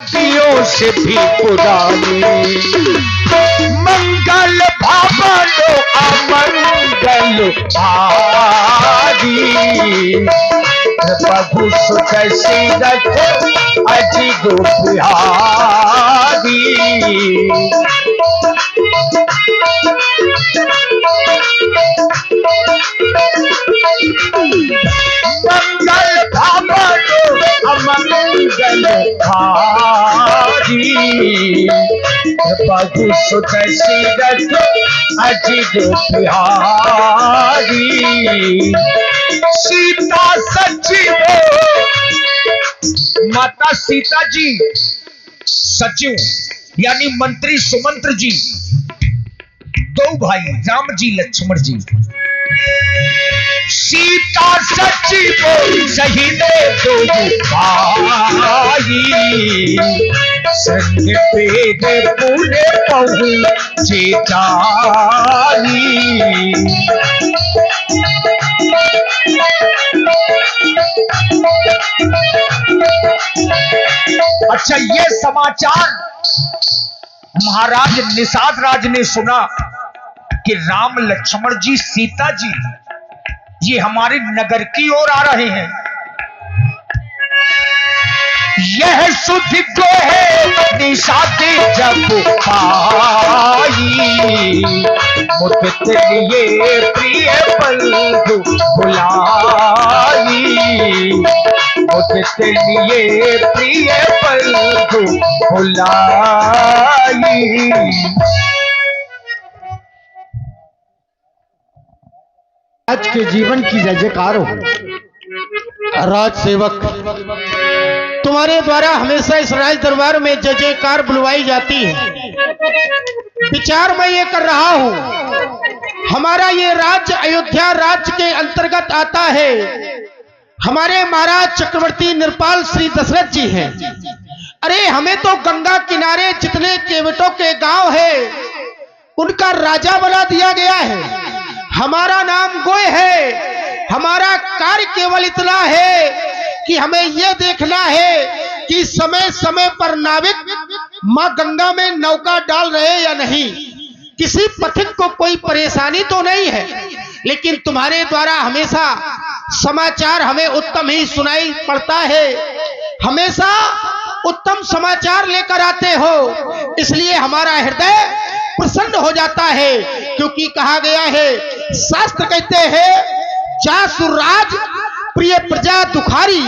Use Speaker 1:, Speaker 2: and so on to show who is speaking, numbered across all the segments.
Speaker 1: सदियों से भी पुरानी। मंगल भवनो अमंगल भारी, प्रभु सुख सीरत अजी गो बिहारी। मंगल भवनो अमंगल भारी, प्रभु सुख सीरत अजी गो बिहारी। सीता सचिव, माता सीता जी सचिव यानी मंत्री सुमंत्र जी, दो भाई राम जी लक्ष्मण जी। सीता सचिव सहीने दो भाई, संग पेद पुणे पहुंचे जानी। अच्छा, ये समाचार महाराज निषाद राज ने सुना कि राम लक्ष्मण जी सीता जी ये हमारे नगर की ओर आ रहे हैं। यह सुध को है निषाद जब पाई, मुझते लिए प्रिय बंधु बुलाई, मुझते लिए प्रिय बंधु बुलाई।
Speaker 2: आज के जीवन की जय जयकार हो।
Speaker 3: राज सेवक, तुम्हारे द्वारा हमेशा इस राज दरबार में जय जयकार बुलवाई जाती है। विचार मैं ये कर रहा हूं, हमारा ये राज्य अयोध्या राज्य के अंतर्गत आता है। हमारे महाराज चक्रवर्ती नृपाल श्री दशरथ जी हैं। अरे हमें तो गंगा किनारे जितने केवटों के गांव है उनका राजा बना दिया गया है। हमारा नाम गोय है। हमारा कार्य केवल इतना है कि हमें यह देखना है कि समय समय पर नाविक मां गंगा में नौका डाल रहे या नहीं, किसी पथिक को कोई परेशानी तो नहीं है। लेकिन तुम्हारे द्वारा हमेशा समाचार हमें उत्तम ही सुनाई पड़ता है, हमेशा उत्तम समाचार लेकर आते हो, इसलिए हमारा हृदय प्रसन्न हो जाता है। क्योंकि कहा गया है, शास्त्र कहते हैं, जासुराज प्रिय प्रजा दुखारी,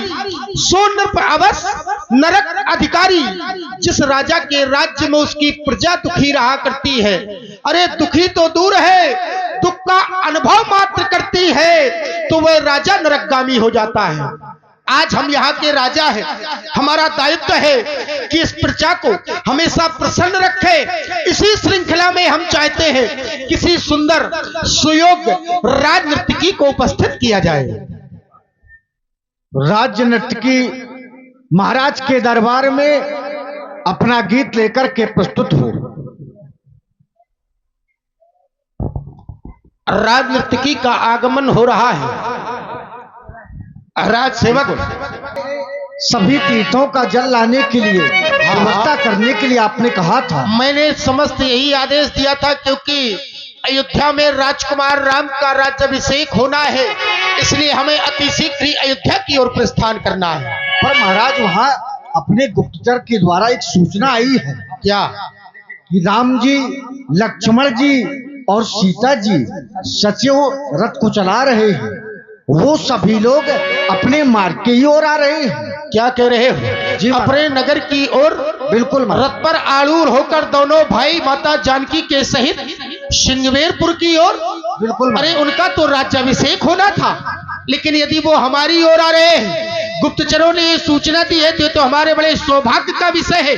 Speaker 3: सो नृप अवश्य नरक अधिकारी। जिस राजा के राज्य में उसकी प्रजा दुखी रहा करती है, अरे दुखी तो दूर है, दुख का अनुभव मात्र करती है, तो वह राजा नरकगामी हो जाता है। आज हम यहाँ के राजा हैं, हमारा दायित्व है कि इस प्रजा को हमेशा प्रसन्न रखें। इसी श्रृंखला में हम चाहते हैं किसी सुंदर सुयोग्य राजनर्तकी को उपस्थित किया जाए।
Speaker 2: राजनर्तकी महाराज के दरबार में अपना गीत लेकर के प्रस्तुत हो।
Speaker 3: राजनर्तकी का आगमन हो रहा है। राज सेवक,
Speaker 2: सभी तीर्थों का जल लाने के लिए व्यवस्था करने के लिए आपने कहा था।
Speaker 3: मैंने समस्त यही आदेश दिया था, क्योंकि अयोध्या में राजकुमार राम का राज्याभिषेक होना है, इसलिए हमें अति शीघ्र ही अयोध्या की ओर प्रस्थान करना है।
Speaker 2: पर महाराज, वहाँ अपने गुप्तचर के द्वारा एक सूचना आई है।
Speaker 3: क्या?
Speaker 2: कि राम जी, लक्ष्मण जी और सीता जी सचिव रथ को चला रहे हैं, वो सभी लोग अपने मार्ग की ओर आ रहे हैं।
Speaker 3: क्या कह रहे हो?
Speaker 2: जी,
Speaker 3: अपने नगर की ओर
Speaker 2: बिल्कुल
Speaker 3: रथ पर आरूढ़ होकर दोनों भाई माता जानकी के सहित श्रृंगवेरपुर की ओर।
Speaker 2: बिल्कुल।
Speaker 3: अरे उनका तो राज्याभिषेक होना था, लेकिन यदि वो हमारी ओर आ रहे हैं, गुप्तचरों ने ये सूचना दी है, तो हमारे बड़े सौभाग्य का विषय है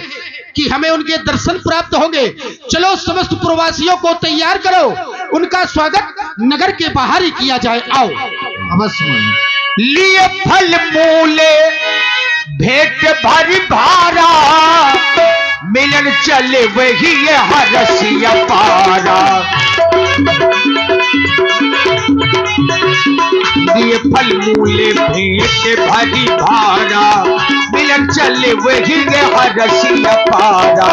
Speaker 3: कि हमें उनके दर्शन प्राप्त होंगे। चलो समस्त प्रवासियों को तैयार करो, उनका स्वागत नगर के बाहर ही किया जाए। आओ।
Speaker 2: अवश्य।
Speaker 1: लिए फल मूले भेंट भरी भारा, मिलन चले वही हरसिया पारा। लिए फल मूले भेंट भरी भारा, मिलन चले वही हरसिया पारा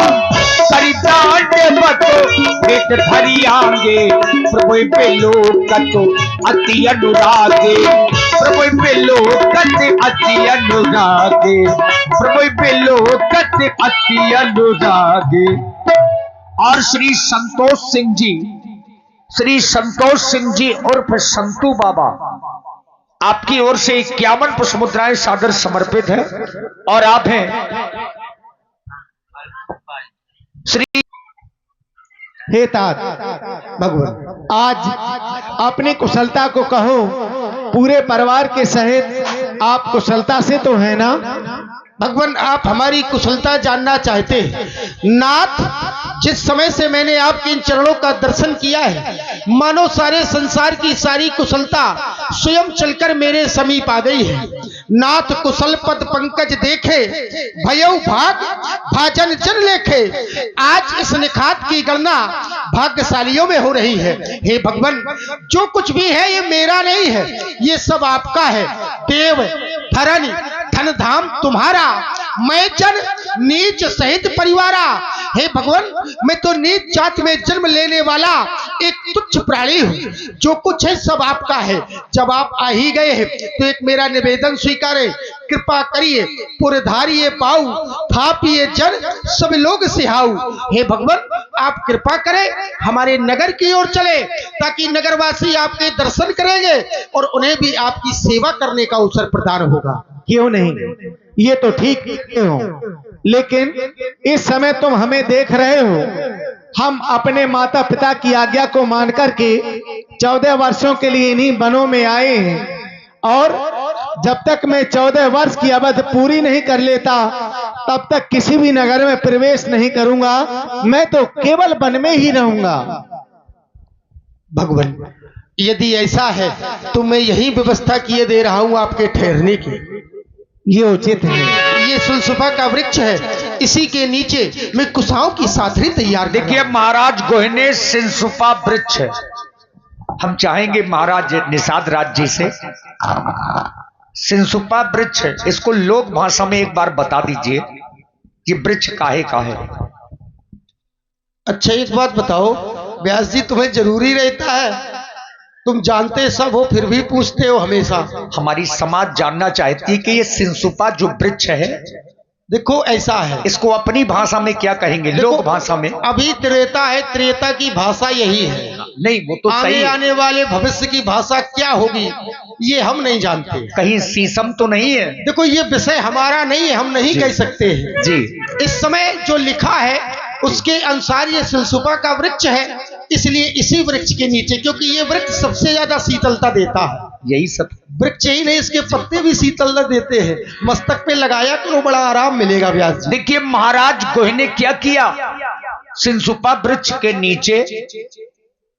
Speaker 1: परिदान बतो पेट धरी आगे प्रभु पे लोकतो अति अनुरागे प्रभु पे लोकत अति अनुरागे प्रभु पे लोकत अति अनुरागे। और श्री संतोष सिंह जी उर्फ संतू बाबा आपकी ओर से 51 पुष्प मुद्राएं सादर समर्पित है। और आप हैं श्री
Speaker 3: हे तात भगवान, आज अपनी कुशलता को कहो, पूरे परिवार के सहित आप कुशलता से तो है ना भगवान? आप हमारी कुशलता जानना चाहते हैं नाथ। जिस समय से मैंने आपके इन चरणों का दर्शन किया है, मानो सारे संसार की सारी कुशलता स्वयं चलकर मेरे समीप आ गई है नाथ। कुशल पद पंकज देखे भयउ भाग भाजन जन लेखे। आज इस निखात की गणना भाग्यशालियों में हो रही है। हे भगवान, जो कुछ भी है ये मेरा नहीं है, ये सब आपका है। देव धरनी धन धाम तुम्हारा, मैं जन नीच सहित परिवारा। हे भगवान, मैं तो नीच जाति में जन्म लेने वाला एक तुच्छ प्राणी हूँ। जो कुछ है सब आपका है। जब आप आ ही गए हैं तो एक मेरा निवेदन स्वीकारे, कृपा करिए पुरधारिये पाऊ थापिए जन सब लोग सिहाऊ। हे भगवान, आप कृपा करें हमारे नगर की ओर चले, ताकि नगरवासी आपके दर्शन करेंगे और उन्हें भी आपकी सेवा करने का अवसर प्रदान होगा। क्यों नहीं, ये तो ठीक हो, लेकिन इस समय तुम हमें देख रहे हो, हम अपने माता पिता की आज्ञा को मान करके 14 वर्षों के लिए इन्हीं वनों में आए हैं। और जब तक मैं 14 वर्ष की अवधि पूरी नहीं कर लेता, तब तक किसी भी नगर में प्रवेश नहीं करूंगा। मैं तो केवल वन में ही रहूंगा। भगवान, यदि ऐसा है तो मैं यही व्यवस्था किए दे रहा हूं आपके ठहरने की। ये उचित है। ये सुलसुपा का वृक्ष है, इसी के नीचे मैं कुशाओं की साथरी तैयार।
Speaker 1: देखिए महाराज गोहने सिंसुपा वृक्ष है। हम चाहेंगे महाराज निषाद राज जी से, सिंसुपा वृक्ष है, इसको लोक भाषा में एक बार बता दीजिए कि वृक्ष काहे का है।
Speaker 3: अच्छा एक बात बताओ व्यास जी, तुम्हें जरूरी रहता है, तुम जानते सब हो फिर भी पूछते हो हमेशा।
Speaker 1: हमारी समाज जानना चाहती है कि ये सिंसुपा जो वृक्ष है,
Speaker 3: देखो ऐसा है,
Speaker 1: इसको अपनी भाषा में क्या कहेंगे, लोक भाषा में?
Speaker 3: अभी त्रेता है, त्रेता की भाषा यही है।
Speaker 1: नहीं वो तो सही,
Speaker 3: आने वाले भविष्य की भाषा क्या होगी ये हम नहीं जानते।
Speaker 1: कहीं शीशम तो नहीं है?
Speaker 3: देखो ये विषय हमारा नहीं है, हम नहीं कह सकते हैं
Speaker 1: जी।
Speaker 3: इस समय जो लिखा है उसके अनुसार ये सिलसुपा का वृक्ष है, इसलिए इसी वृक्ष के नीचे, क्योंकि ये वृक्ष सबसे ज्यादा शीतलता देता है।
Speaker 1: यही सब
Speaker 3: वृक्ष ही नहीं, इसके पत्ते भी शीतलता देते हैं। मस्तक पे लगाया करो, बड़ा आराम मिलेगा व्यास जी।
Speaker 1: देखिए महाराज गोहे ने क्या किया, सिंसुपा वृक्ष के नीचे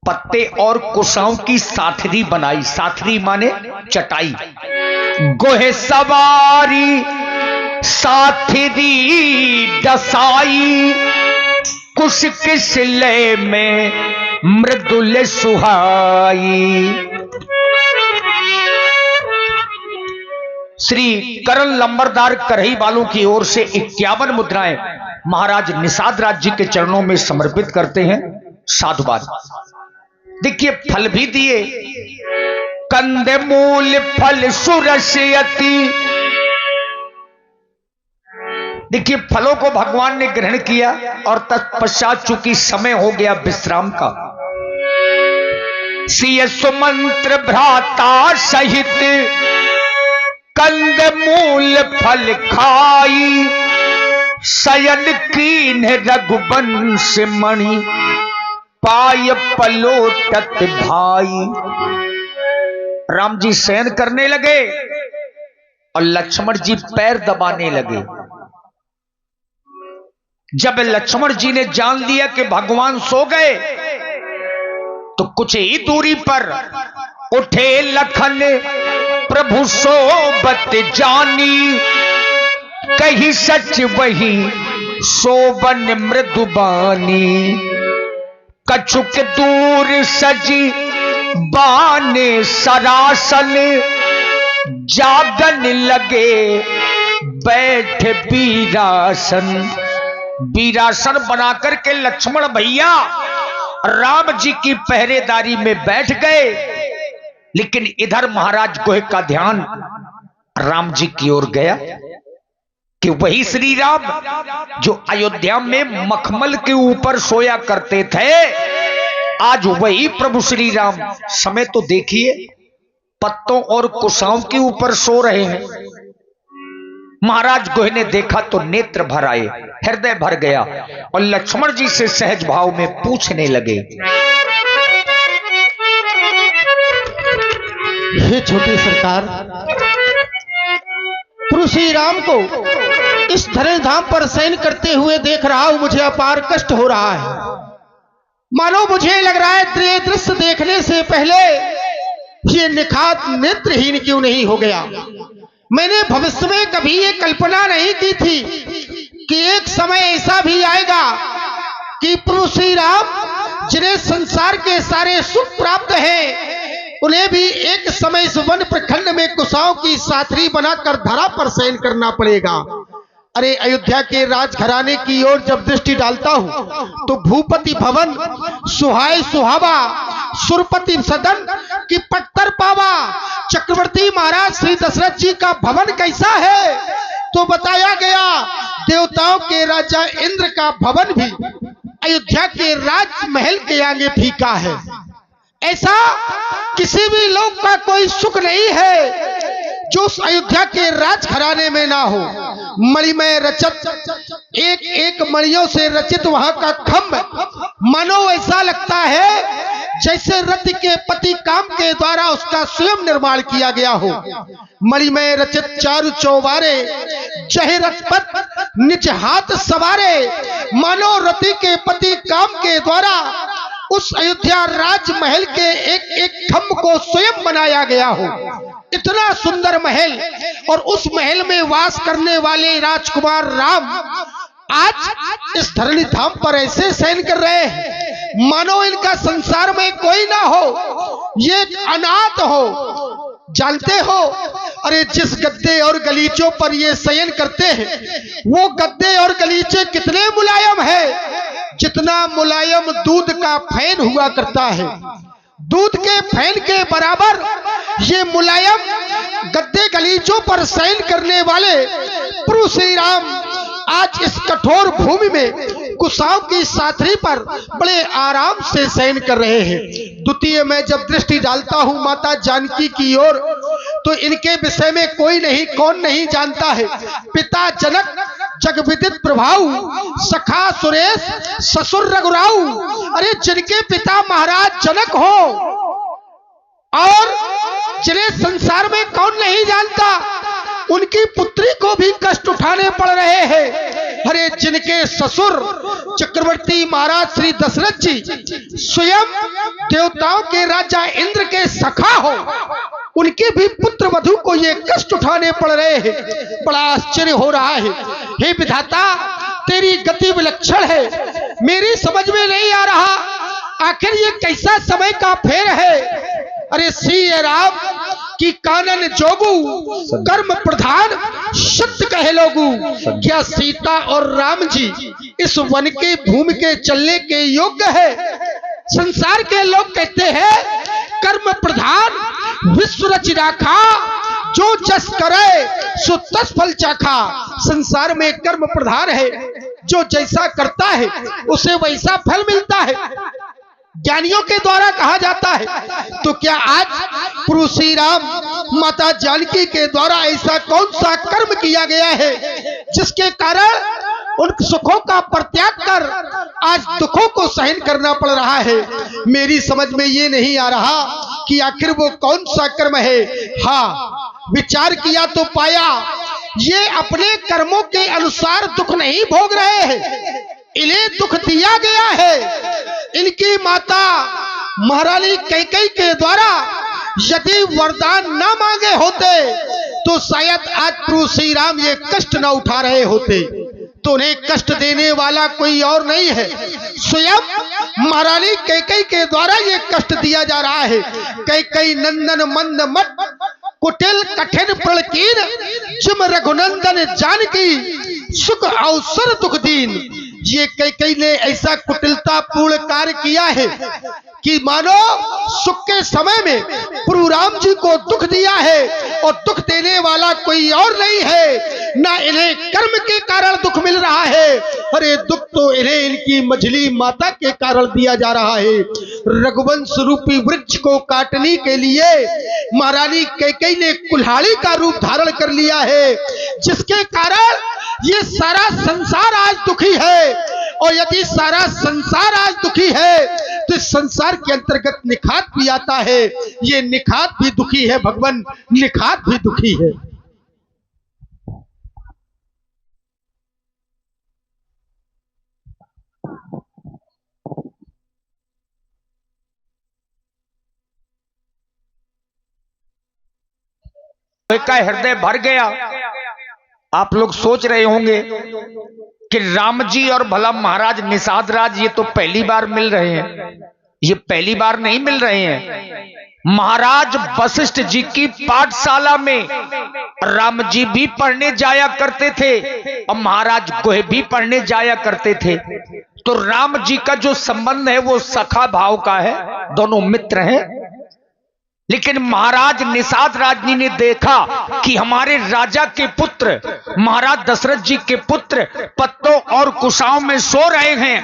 Speaker 1: पत्ते और कुशाओं की साथरी बनाई। साथरी माने चटाई। गोहे सवारी साथरी डसाई, कुश किस लय में मृदुल सुहाई। श्री करण लंबरदार करही वालों की ओर से 51 मुद्राएं महाराज निषाद राज जी के चरणों में समर्पित करते हैं। साधुवाद। देखिए फल भी दिए, कंदमूल फल सुरसयति। देखिए फलों को भगवान ने ग्रहण किया और तत्पश्चात चूंकि समय हो गया विश्राम का, सिय सुमंत्र भ्राता सहित कंदमूल फल खाई, शयन कीन रघुवंश मणि पाय पलोटत भाई। राम जी शयन करने लगे और लक्ष्मण जी पैर दबाने लगे। जब लक्ष्मण जी ने जान लिया कि भगवान सो गए, तो कुछ ही दूरी पर उठे लखन प्रभु सोबत जानी, कही सच वही सोबन मृदुबानी। कछुक दूर सजी बाने सरासन, जागन लगे बैठे वीरासन। वीरासन बनाकर के लक्ष्मण भैया राम जी की पहरेदारी में बैठ गए, लेकिन इधर महाराज गोहे का ध्यान राम जी की ओर गया कि वही श्री राम जो अयोध्या में मखमल के ऊपर सोया करते थे, आज वही प्रभु श्री राम समय तो देखिए पत्तों और कुशाओं के ऊपर सो रहे हैं। महाराज गोहे ने देखा तो नेत्र भर आए, हृदय भर गया और लक्ष्मण जी से सहज भाव में पूछने लगे,
Speaker 3: हे छोटे सरकार, प्रभु श्री राम को इस धरण धाम पर शयन करते हुए देख रहा हूं, मुझे अपार कष्ट हो रहा है। मानो मुझे लग रहा है ये दृश्य देखने से पहले ये निखात नेत्रहीन क्यों नहीं हो गया। मैंने भविष्य में कभी ये कल्पना नहीं की थी कि एक समय ऐसा भी आएगा कि प्रभु श्री राम जिन्हें संसार के सारे सुख प्राप्त हैं, उन्हें भी एक समय इस वन प्रखंड में कुशाओं की साथरी बनाकर धरा पर शयन करना पड़ेगा। अरे अयोध्या के राजघराने की ओर जब दृष्टि डालता हूं तो भूपति भवन सुहाय सुहावा, सुरपति सदन की पट्टर पावा, चक्रवर्ती महाराज श्री दशरथ जी का भवन कैसा है तो बताया गया देवताओं के राजा इंद्र का भवन भी अयोध्या के राजमहल के आगे फीका है। ऐसा किसी भी लोक का कोई सुख नहीं है जो उस अयोध्या के राजघराने में ना हो। मणिमय रचित एक एक मणियों से रचित वहां का खम्भ मानो ऐसा लगता है जैसे रति के पति काम के द्वारा उसका स्वयं निर्माण किया गया हो। मणिमय रचित चारु चौबारे जहे रथपथ निज हाथ सवारे, मानो रति के पति काम के द्वारा उस अयोध्या राजमहल के एक एक खम्भ को स्वयं बनाया गया हो। इतना सुंदर महल और उस महल में वास करने वाले राजकुमार राम आज इस धरणी धाम पर ऐसे शयन कर रहे हैं मानो इनका संसार में कोई ना हो, ये अनाथ हो। जानते हो, अरे जिस गद्दे और गलीचों पर ये शयन करते हैं वो गद्दे और गलीचे कितने मुलायम है, जितना मुलायम दूध का फैन हुआ करता है। दूध के फैन के बराबर ये मुलायम गद्दे गलीचों पर शयन करने वाले प्रभु श्री राम आज इस कठोर भूमि में कुशाओं की साथरी पर बड़े आराम से शयन कर रहे हैं। द्वितीय में जब दृष्टि डालता हूं माता जानकी की ओर तो इनके विषय में कोई नहीं कौन नहीं जानता है। पिता जनक जगविदित प्रभाव, सखा सुरेश, ससुर रघुराऊ, अरे जिनके पिता महाराज जनक हो और जिन्हें संसार में कौन नहीं जानता, उनकी पुत्री को भी कष्ट उठाने पड़ रहे हैं। अरे जिनके ससुर चक्रवर्ती महाराज श्री दशरथ जी स्वयं देवताओं के राजा इंद्र के सखा हो, उनके भी पुत्र वधु को ये कष्ट उठाने पड़ रहे हैं। बड़ा आश्चर्य हो रहा है। हे विधाता, तेरी गति विलक्षण है, मेरी समझ में नहीं आ रहा आखिर ये कैसा समय का फेर है। अरे श्री राम की कानन जोगू कर्म प्रधान सत्य कहे लोगू, क्या सीता और राम जी इस वन के भूमि के चलने के योग्य है। संसार के लोग कहते हैं कर्म प्रधान विश्व रचि राखा, जो जस करे सो तस फल चाखा। संसार में कर्म प्रधान है, जो जैसा करता है उसे वैसा फल मिलता है, ज्ञानियों के द्वारा कहा जाता है। तो क्या आज प्रभु श्री राम माता जानकी के द्वारा ऐसा कौन सा कर्म किया गया है जिसके कारण उन सुखों का परित्याग कर आज दुखों को सहन करना पड़ रहा है। मेरी समझ में ये नहीं आ रहा कि आखिर वो कौन सा कर्म है। हाँ, विचार किया तो पाया ये अपने कर्मों के अनुसार दुख नहीं भोग रहे हैं, इन्हें दुख दिया गया है। इनकी माता महारानी कैकेयी के द्वारा यदि वरदान न मांगे होते तो शायद आज प्रभु श्री राम ये कष्ट न उठा रहे होते। तो उन्हें कष्ट देने वाला कोई और नहीं है, स्वयं महारानी कैकेयी के द्वारा ये कष्ट दिया जा रहा है। कैकेयी नंदन मंद मत कुटिल कठिन प्रणकीन जिम रघुनंदन जानकी सुख अवसर दुख दीन। ये कई ने ऐसा कुटिलता पूर्ण कार्य किया है कि मानो सुख के समय में प्रभु राम जी को दुख दिया है और दुख देने वाला कोई और नहीं है, ना इन्हें कर्म के कारण दुख मिल रहा है, अरे दुख तो इन्हें इनकी मझली माता के कारण दिया जा रहा है। रघुवंश रूपी वृक्ष को काटने के लिए महारानी कैकेयी ने कुल्हाड़ी का रूप धारण कर लिया है, जिसके कारण ये सारा संसार आज दुखी है। और यदि सारा संसार आज दुखी है तो इस संसार के अंतर्गत निखात भी आता है। ये निखात भी दुखी है भगवान, निखात भी दुखी है।
Speaker 1: का हृदय भर गया। आप लोग सोच रहे होंगे कि राम जी और भला महाराज निषाद राज ये तो पहली बार मिल रहे हैं। ये पहली बार नहीं मिल रहे हैं। महाराज वशिष्ठ जी की पाठशाला में राम जी भी पढ़ने जाया करते थे और महाराज गोहे भी पढ़ने जाया करते थे। तो राम जी का जो संबंध है वो सखा भाव का है, दोनों मित्र हैं। लेकिन महाराज निषाद राज जी ने देखा कि हमारे राजा के पुत्र महाराज दशरथ जी के पुत्र पत्तों और कुशाओं में सो रहे हैं।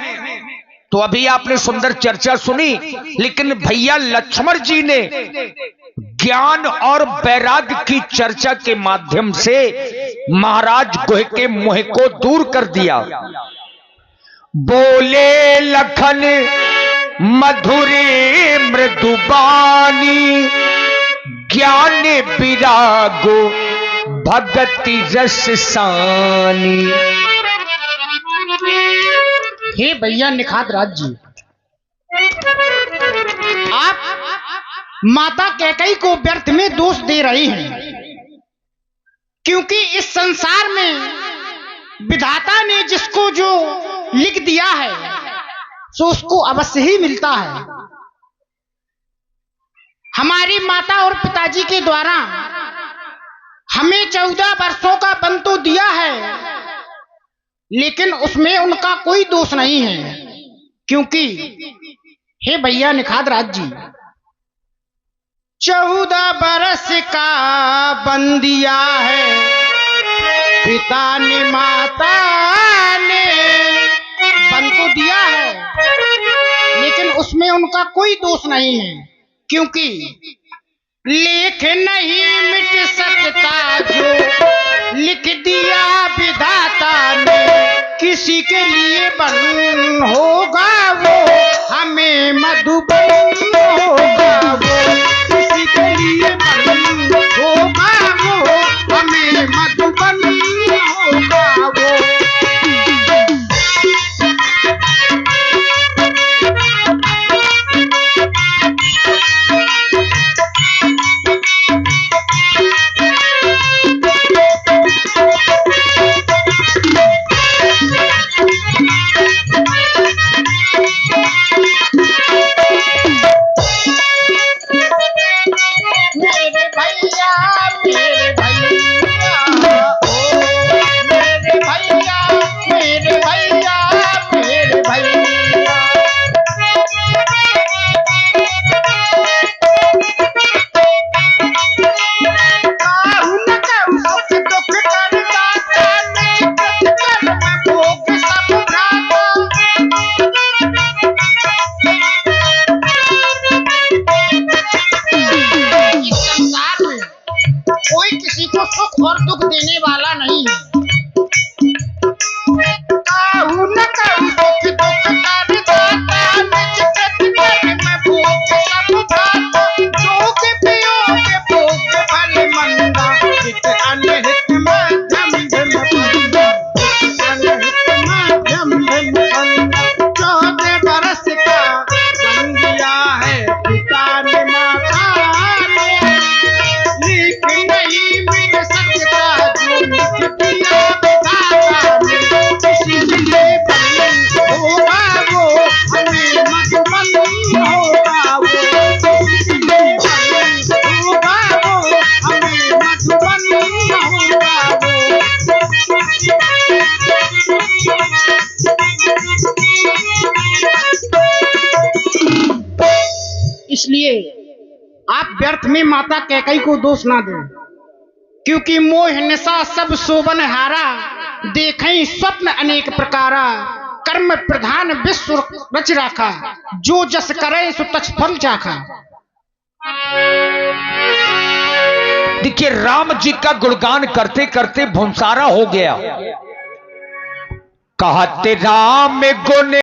Speaker 1: तो अभी आपने सुंदर चर्चा सुनी, लेकिन भैया लक्ष्मण जी ने ज्ञान और वैराग्य की चर्चा के माध्यम से महाराज गोहे के मोह को दूर कर दिया। बोले लखन मधुरे मृदुबानी ज्ञान विरागो भगति रस सानी।
Speaker 4: हे भैया निखात राज जी, आप माता कैकेयी को व्यर्थ में दोष दे रहे हैं, क्योंकि इस संसार में विधाता ने जिसको जो लिख दिया है सो उसको अवश्य ही मिलता है। हमारी माता और पिताजी के द्वारा हमें 14 वर्षों का वन तो दिया है, लेकिन उसमें उनका कोई दोष नहीं है। क्योंकि हे भैया निखात राज जी, 14 बरस का वन दिया है पिता ने, माता ने वन तो दिया है, लेकिन उसमें उनका कोई दोष नहीं है। क्योंकि लेख नहीं मिट सकता जो लिख दिया विधाता ने, किसी के लिए बन होगा वो हमें मधुबन होगा वो, किसी के लिए बन होगा वो हमें मधुबन होगा वो। और दुख देने वाला नहीं है। इसलिए आप व्यर्थ में माता कैकई को दोष ना दें, क्योंकि मोह निशा सब शोभन हारा, देखें स्वप्न अनेक प्रकारा, कर्म प्रधान विश्व रच राखा, जो जस करे सो तछ फल चाखा।
Speaker 1: देखिए राम जी का गुणगान करते करते भुंसारा हो गया। कहते राम गुण